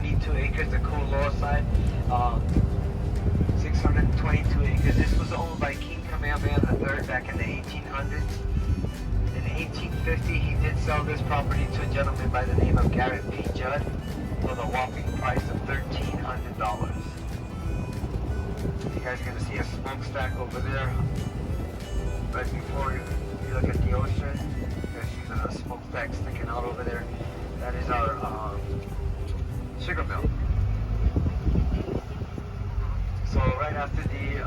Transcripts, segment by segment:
622 acres, the Kualoa side. 622 acres. This was owned by King Kamehameha III back in the 1800s. In 1850, he did sell this property to a gentleman by the name of Garrett P. Judd for the whopping price of $1,300. You guys are going to see a smokestack over there. Right before you look at the ocean, there's even a smokestack sticking out over there. That is our sugar mill. So right after the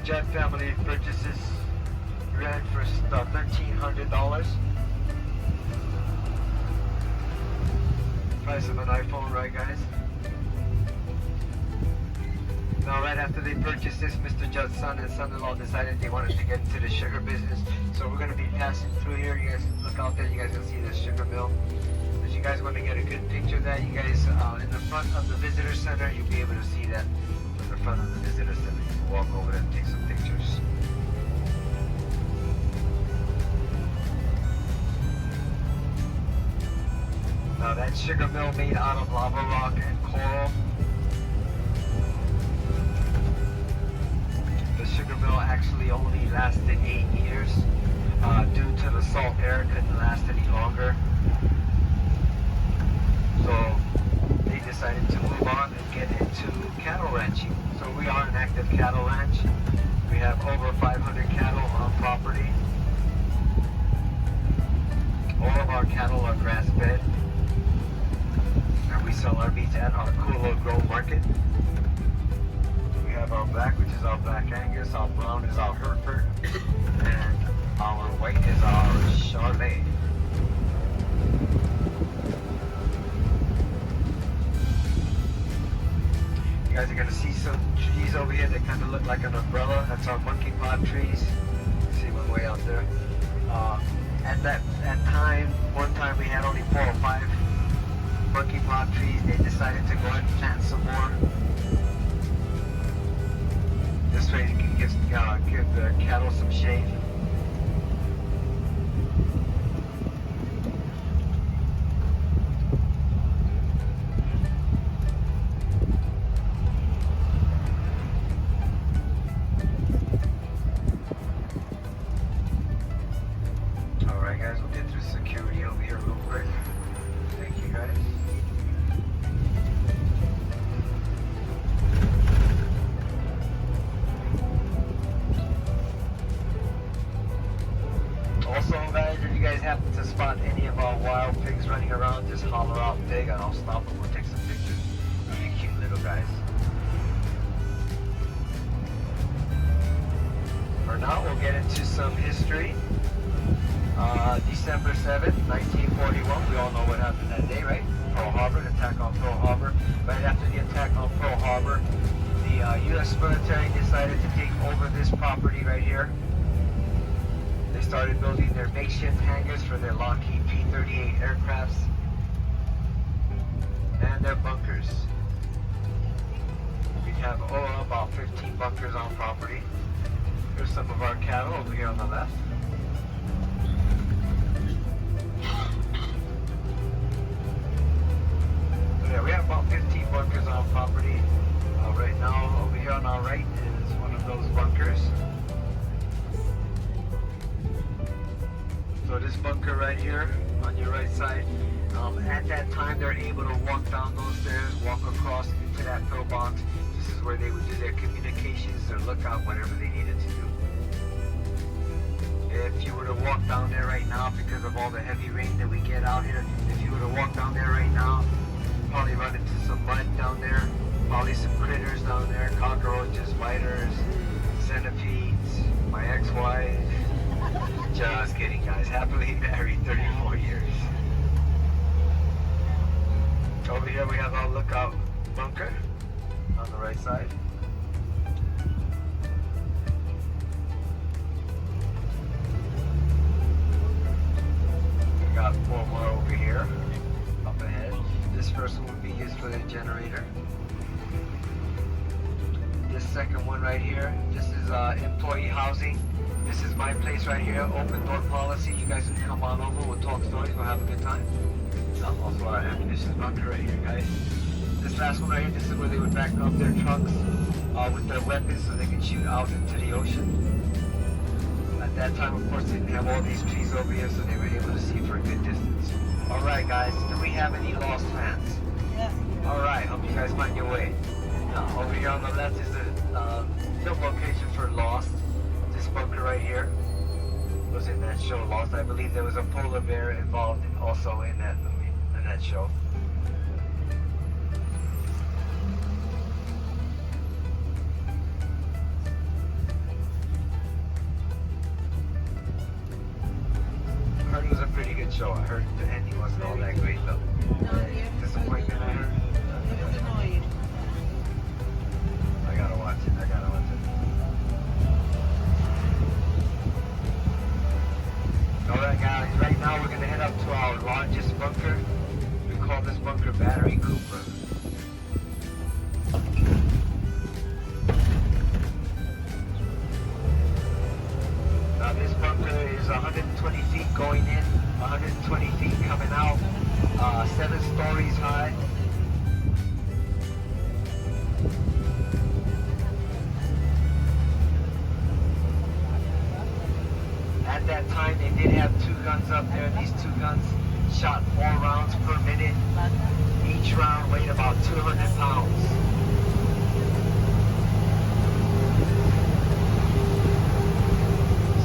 Judd family purchases land for $1,300. Price of an iPhone, right guys? Now right after they purchased this, Mr. Judd's son and son-in-law decided they wanted to get into the sugar business. So we're going to be passing through here. You guys look out there, you guys can see the sugar mill. If you guys want to get a good picture of that, you guys in the front of the visitor center, you'll be able to see that from the front of the visitor center. You can walk over there and take some pictures. Now that sugar mill made out of lava rock and coral. The sugar mill actually only lasted 8 years due to the salt air. It couldn't last any longer. So they decided to move on and get into cattle ranching. So we are an active cattle ranch. We have over 500 cattle on property. All of our cattle are grass fed. And we sell our meat at our Kualoa Grove Market. We have our black, which is our Black Angus, our brown is our Hereford, and our white is our Charolais. You guys are going to see some trees over here that kind of look like an umbrella. That's our monkey pod trees. See one way out there. One time we had only 4 or 5 monkey pod trees. They decided to go ahead and plant some more. This way you can give the cattle some shade. Alright guys, we'll get through security over here real quick. Thank you guys. Also guys, if you guys happen to spot any of our wild pigs running around, just holler out pig and I'll stop them. We'll take some pictures. Really cute little guys. For now, we'll get into some history. December 7th, 1941, we all know what happened that day, right? Pearl Harbor, the attack on Pearl Harbor. Right after the attack on Pearl Harbor, the U.S. military decided to take over this property right here. They started building their makeshift hangars for their Lockheed P-38 aircrafts and their bunkers. We have about 15 bunkers on property. Here's some of our cattle over here on the left. Yeah, we have about 15 bunkers on property. Right now, over here on our right is one of those bunkers. So this bunker right here on your right side, at that time they're able to walk down those stairs, walk across into that pillbox. This is where they would do their communications, their lookout, whatever they needed to do. If you were to walk down there right now, because of all the heavy rain that we get out here, if you were to walk down there right now, probably run into some mud down there, probably some critters down there, cockroaches, spiders, centipedes, my ex-wife. Just kidding guys, happily married 34 years. Over here we have our lookout bunker on the right side. We got 4 more over here, up ahead. This first one would be used for the generator. This second one right here, this is employee housing. This is my place right here, open door policy. You guys can come on over, we'll talk stories, we'll have a good time. Also our ammunition bunker right here, guys. This last one right here, this is where they would back up their trucks with their weapons so they can shoot out into the ocean. At that time, of course, they didn't have all these trees over here, so they were able to see for a good distance. Alright guys, do we have any lost fans? Yes. Alright, hope you guys find your way. Over here on the left is the film location for Lost. This bunker right here was in that show Lost. I believe there was a polar bear involved also in that movie, in that show. I heard it was a pretty good show. I heard the ending wasn't all that great though. Disappointment, I heard. I gotta watch it. Alright guys, right now we're gonna head up to our largest bunker. We call this bunker Battery Cooper. Now this bunker is 120 feet going in, 120 feet coming out, 7 stories high. At that time, they did have 2 guns up there. These 2 guns shot 4 rounds per minute. Each round weighed about 200 pounds.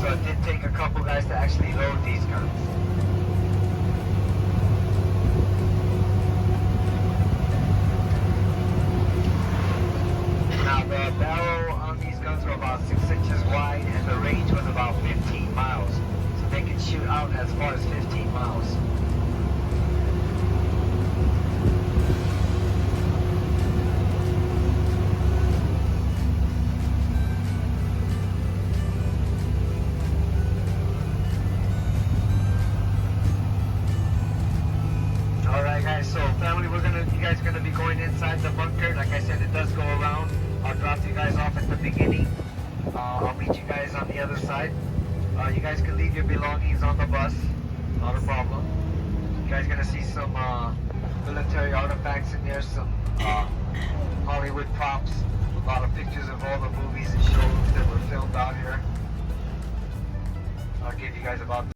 So it did take a couple guys to actually load these guns. Now the barrel on these guns were about 6 inches wide and the range was about 15 miles. So they could shoot out as far as 15 miles. Alright guys, so family, you guys are gonna be going inside the bunker. Like I said, it does go around. I'll drop you guys off at the beginning. I'll meet you guys on the other side. You guys can leave your belongings on the bus, not a problem. You guys gonna see some military artifacts in there, some Hollywood props, a lot of pictures of all the movies and shows that were filmed out here. I'll give you guys about